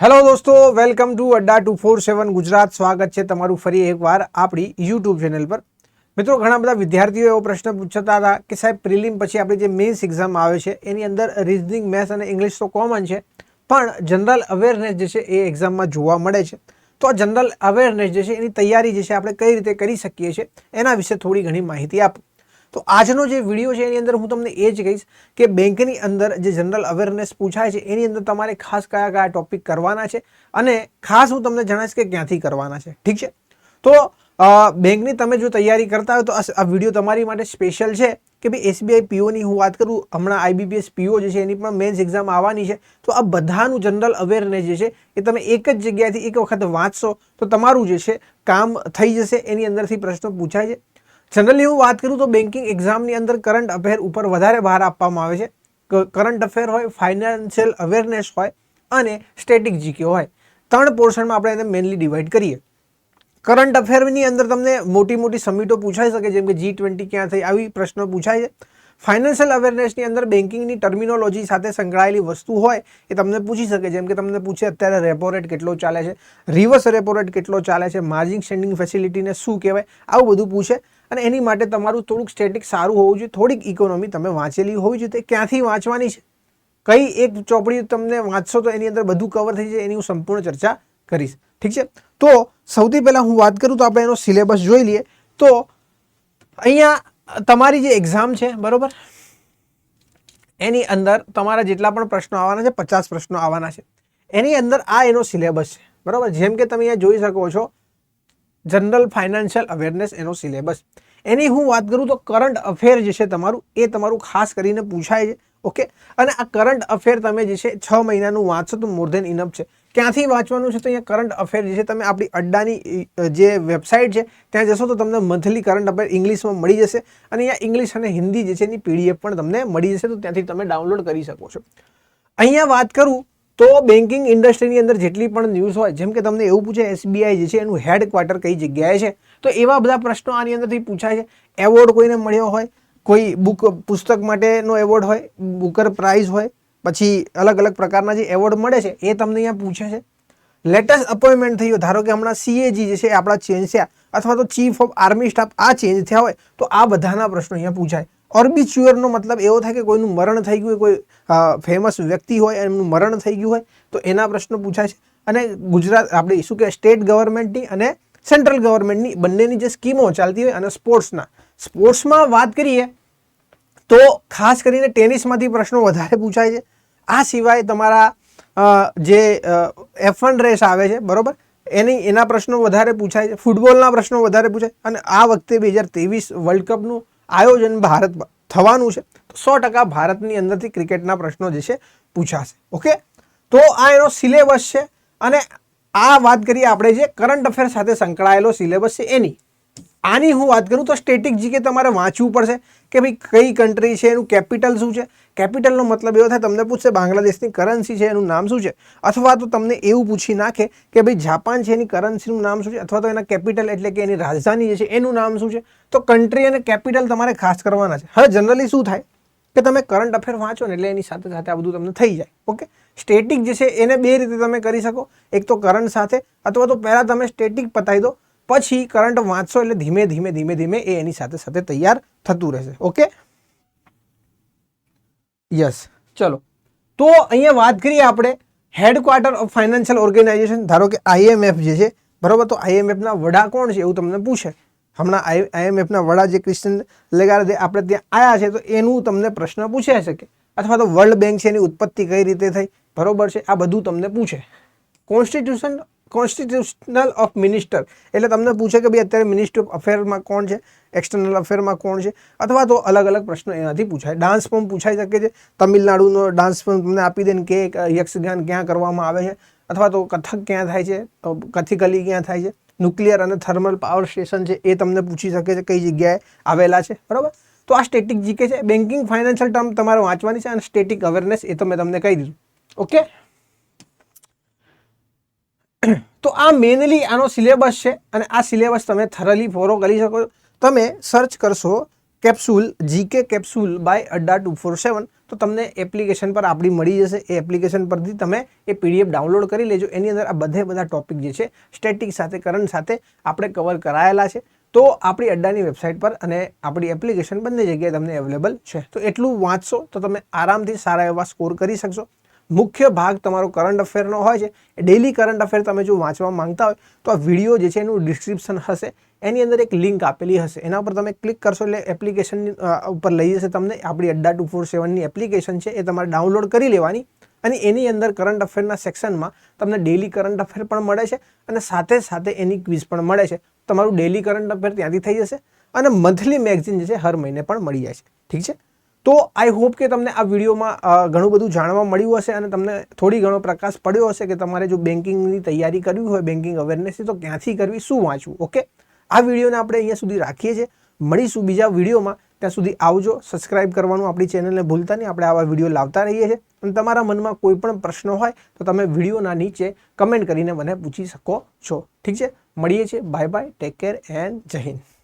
Hello દોસ્તો, welcome to અડ્ડા 247 ગુજરાત. સ્વાગત છે તમારું ફરી એકવાર આપણી યુટ્યુબ ચેનલ પર. મિત્રો, ઘણા બધા વિદ્યાર્થીઓ એવો પ્રશ્ન પૂછતા હતા કે સાહેબ પ્રિલિમ પછી આપણી જે મેન્સ એક્ઝામ આવે છે એની અંદર રીઝનિંગ, મેથ્સ અને ઇંગ્લિશ તો કોમન છે, પણ જનરલ અવેરનેસ જે છે એ એક્ઝામમાં જોવા મળે છે. તો આ જનરલ અવેરનેસ જે છે એની તૈયારી જે છે આપણે કઈ રીતે કરી શકીએ છીએ એના વિશે થોડી ઘણી માહિતી આપો. તો આજનો જે વિડીયો છે એની અંદર હું તમને એ જ કહીશ કે બેંકની અંદર જે જનરલ અવેરનેસ પૂછાય છે એની અંદર તમારે ખાસ કયા કયા ટોપિક કરવાના છે અને ખાસ હું તમને જણાવીશ કે ક્યાંથી કરવાના છે. ઠીક છે? તો બેંકની તમે જો તૈયારી કરતા હોય તો આ વિડીયો તમારી માટે સ્પેશિયલ છે કે ભાઈ એસબીઆઈ પીઓની હું વાત કરું, હમણાં આઈબીપીએસ પીઓ જે છે એની પણ મેન્સ એક્ઝામ આવવાની છે. તો આ બધાનું જનરલ અવેરનેસ જે છે એ તમે એક જ જગ્યાએથી એક વખત વાંચશો તો તમારું જે છે કામ થઈ જશે. એની અંદરથી પ્રશ્નો પૂછાય છે. જનરલી હું વાત કરું તો બેન્કિંગ એક્ઝામની અંદર કરંટ અફેર ઉપર વધારે ભાર આપવામાં આવે છે. કરંટ અફેર હોય, ફાઇનાન્શિયલ અવેરનેસ હોય અને સ્ટેટિક જીકે હોય. 3 પોર્શનમાં આપણે એને મેનલી ડિવાઈડ કરીએ. કરંટ અફેરની અંદર તમને મોટી મોટી સમિટો પૂછાઈ શકે, જેમ કે G20 ક્યાં થઈ, આવી પ્રશ્નો પૂછાય છે. ફાઇનાન્શિયલ અવેરનેસની અંદર બેન્કિંગની ટર્મિનોલોજી સાથે સંકળાયેલી વસ્તુ હોય એ તમને પૂછી શકે, જેમ કે તમને પૂછે અત્યારે રેપો રેટ કેટલો ચાલે છે, રિવર્સ રેપો રેટ કેટલો ચાલે છે, માર્જિન સ્ટેન્ડિંગ ફેસિલિટીને શું કહેવાય, આવું બધું પૂછે. અને એની માટે તમારું થોડુંક સ્ટેટિક સારું હોવું જોઈએ, થોડીક ઇકોનોમી તમે વાંચેલી હોવી જોઈએ. તે ક્યાંથી વાંચવાની છે, કઈ એક ચોપડી તમને વાંચશો તો એની અંદર બધું કવર થઈ જાય, એની હું સંપૂર્ણ ચર્ચા કરીશ. ઠીક છે? તો સૌથી પહેલાં હું વાત કરું તો આપણે એનો સિલેબસ જોઈ લઈએ. તો અહીંયા તમારી જે એક્ઝામ છે, બરોબર, એની અંદર તમારા જેટલા પણ પ્રશ્નો આવવાના છે, 50 પ્રશ્નો આવવાના છે. એની અંદર આ એનો સિલેબસ છે, બરોબર. જેમ કે તમે અહીંયા જોઈ શકો છો, જનરલ ફાઇનાન્શિયલ અવેરનેસ એનો સિલેબસ. એની હું વાત કરું તો કરંટ અફેર જે છે તમારું એ તમારું ખાસ કરીને પૂછાય છે. ઓકે? અને આ કરંટ અફેર તમે જે છે 6 મહિનાનું વાંચશો તો મોર ધેન ઇનફ છે. ક્યાંથી વાંચવાનું છે? તો અહીંયા કરંટ અફેર જે છે તમે આપણી અડ્ડાની જે વેબસાઇટ છે ત્યાં જશો તો તમને મંથલી કરંટ અફેર ઇંગ્લિશમાં મળી જશે. અને અહીંયા ઇંગ્લિશ અને હિન્દી જે છે એની પીડીએફ પણ તમને મળી જશે, તો ત્યાંથી તમે ડાઉનલોડ કરી શકો છો. અહીંયા વાત કરું તો બેન્કિંગ ઇન્ડસ્ટ્રીની અંદર જેટલી પણ ન્યૂઝ હોય, જેમ કે તમને એવું પૂછે એસબીઆઈ જે છે એનું હેડક્વાર્ટર કઈ જગ્યાએ છે, તો એવા બધા પ્રશ્નો આની અંદરથી પૂછાય છે. એવોર્ડ કોઈને મળ્યો હોય, કોઈ પુસ્તક માટેનો એવોર્ડ હોય, બુકર પ્રાઇઝ હોય, પછી અલગ અલગ પ્રકારના જે એવોર્ડ મળે છે એ તમને અહીંયા પૂછે છે. લેટેસ્ટ અપોઇન્ટમેન્ટ થયો, ધારો કે હમણાં સીએજી જે છે આપણા ચેન્જ થયા, અથવા તો ચીફ ઓફ આર્મી સ્ટાફ આ ચેન્જ થયા હોય, તો આ બધાના પ્રશ્નો અહીંયા પૂછાય. ઓર્બિચ્યુઅરનો મતલબ એવો થાય કે કોઈનું મરણ થઈ ગયું હોય, કોઈ ફેમસ વ્યક્તિ હોય એમનું મરણ થઈ ગયું હોય તો એના પ્રશ્નો પૂછાય છે. અને ગુજરાત આપણી શું કે સ્ટેટ ગવર્મેન્ટની અને સેન્ટ્રલ ગવર્મેન્ટની બંનેની જે સ્કીમો ચાલતી હોય, અને સ્પોર્ટ્સમાં વાત કરીએ તો ખાસ કરીને ટેનિસમાંથી પ્રશ્નો વધારે પૂછાય છે. આ સિવાય તમારા જે F1 રેસ આવે છે, બરોબર, એના પ્રશ્નો વધારે પૂછાય છે. ફૂટબોલના પ્રશ્નો વધારે પૂછાય. અને આ વખતે 2023 વર્લ્ડ કપનું આયોજન ભારતમાં થવાનું છે, તો 100% ભારતની અંદરથી ક્રિકેટના પ્રશ્નો જે છે પૂછાશે. ઓકે? તો આ એનો સિલેબસ છે. અને આ વાત કરીએ આપણે જે કરંટ અફેર સાથે સંકળાયેલો સિલેબસ છે એની. આની હું વાત કરું તો સ્ટેટિક જીકે તમારે વાંચવું પડશે કે ભાઈ કઈ કન્ટ્રી છે, એનું કેપિટલ શું છે. કેપિટલનો મતલબ એવો થાય, તમને પૂછશે બાંગ્લાદેશની કરન્સી છે એનું નામ શું છે, અથવા તો તમને એવું પૂછી નાખે કે ભાઈ જાપાન છે એની કરન્સીનું નામ શું છે, અથવા તો એના કેપિટલ એટલે કે એની રાજધાની જે છે એનું નામ શું છે. તો કન્ટ્રી અને કેપિટલ તમારે ખાસ કરવાના છે. હવે જનરલી શું થાય કે તમે કરંટ અફેર વાંચો ને એટલે એની સાથે સાથે આ બધું તમને થઈ જાય. ઓકે? સ્ટેટિક જે છે એને 2 રીતે તમે કરી શકો, એક તો કરંટ સાથે, અથવા તો પહેલાં તમે સ્ટેટિક પતાવી દો, પછી કરંટ વાંચશો એટલે ધીમે ધીમે એ એની સાથે સાથે તૈયાર થતું રહેશે. ઓકે? યસ. ચલો, તો અહીંયા વાત કરીએ આપણે હેડક્વાર્ટર ઓફ ફાઇનાન્શિયલ ઓર્ગેનાઇઝેશન. ધારો કે IMF જે છે, બરોબર, તો IMFના વડા કોણ છે એવું તમને પૂછે. હમણાં IMFના વડા જે ક્રિસ્ટિયન લેગાર્દે આપણે ત્યાં આવ્યા છે, તો એનું તમને પ્રશ્ન પૂછાઈ શકે. અથવા તો વર્લ્ડ બેંક છે એની ઉત્પત્તિ કઈ રીતે થઈ, બરોબર છે, આ બધું તમને પૂછે. કોન્સ્ટિટ્યુશનલ ઓફ મિનિસ્ટર એટલે તમને પૂછે કે ભાઈ અત્યારે મિનિસ્ટ્રી ઓફ અફેરમાં કોણ છે, એક્સટર્નલ અફેરમાં કોણ છે, અથવા તો અલગ અલગ પ્રશ્નો એનાથી પૂછાય. ડાન્સ ફોર્મ પૂછાઈ શકે છે. તમિલનાડુનો ડાન્સ ફોર્મ તમને આપી દે કે યક્ષગાન ક્યાં કરવામાં આવે છે, અથવા તો કથક ક્યાં થાય છે, કથિકલી ક્યાં થાય છે, ન્યુક્લિયર અને થર્મલ પાવર સ્ટેશન છે એ તમને પૂછી શકે છે કઈ જગ્યાએ આવેલા છે, બરાબર. તો આ સ્ટેટિક જીકે છે. બેન્કિંગ ફાઇનાન્શિયલ ટર્મ તમારે વાંચવાની છે, અને સ્ટેટિક અવેરનેસ એ તો મેં તમને કહી દીધું. ઓકે? તો આ મેનલી આનો સિલેબસ છે, અને આ સિલેબસ તમે થરલી ફોલો કરી શકો છો. તમે સર્ચ કરશો કેપ્સ્યુલ, જીકે કેપ્સ્યુલ બાય અડ્ડા 247, તો તમને એપ્લિકેશન પર આપણી મળી જશે. એ એપ્લિકેશન પરથી તમે એ PDF ડાઉનલોડ કરી લેજો. એની અંદર આ બધા ટોપિક જે છે સ્ટેટિક સાથે કરંટ સાથે આપણે કવર કરાયેલા છે. તો આપણી અડ્ડાની વેબસાઇટ પર અને આપણી એપ્લિકેશન બંને જગ્યાએ તમને અવેલેબલ છે. તો એટલું વાંચશો તો તમે આરામથી સારા એવા સ્કોર કરી શકશો. મુખ્ય ભાગ તમારો કરંટ અફેરનો હોય છે. ડેઇલી કરંટ અફેર તમે જો વાંચવા માંગતા હોય તો આ વિડીયો જે છે એનું ડિસ્ક્રિપ્શન હશે, એની અંદર એક લિંક આપેલી હશે. એના ઉપર તમે ક્લિક કરશો એટલે એપ્લિકેશન ઉપર લઈ જશે તમને. આપણી અડ્ડા 247ની એપ્લિકેશન છે એ તમારે ડાઉનલોડ કરી લેવાની અને એની અંદર કરંટ અફેરના સેક્શનમાં તમને ડેઇલી કરંટ અફેર પણ મળે છે અને સાથે સાથે એની ક્વિઝ પણ મળે છે. તમારું ડેઇલી કરંટ અફેર ત્યાંથી થઈ જશે અને મંથલી મેગઝીન જે છે હર મહિને પણ મળી જાય છે. ઠીક છે. તો આઈ હોપ કે તમને આ વિડીયોમાં ઘણું બધું જાણવા મળ્યું હશે અને તમને થોડી ઘણો પ્રકાશ પડ્યો હશે કે તમારે જો બેન્કિંગની તૈયારી કરવી હોય, બેન્કિંગ અવેરનેસની, તો ક્યાંથી કરવી, શું વાંચવું. ઓકે, આ વિડીયોને આપણે અહીંયા સુધી રાખીએ છીએ. મળીશું બીજા વિડીયોમાં. ત્યાં સુધી આવજો. સબસ્ક્રાઇબ કરવાનું આપણી ચેનલને ભૂલતા નહીં. આપણે આવા વિડીયો લાવતા રહીએ છીએ. અને તમારા મનમાં કોઈ પણ પ્રશ્નો હોય તો તમે વિડીયોના નીચે કમેન્ટ કરીને મને પૂછી શકો છો. ઠીક છે. મળીએ છીએ. Bye bye. Take care and જય હિન્દ.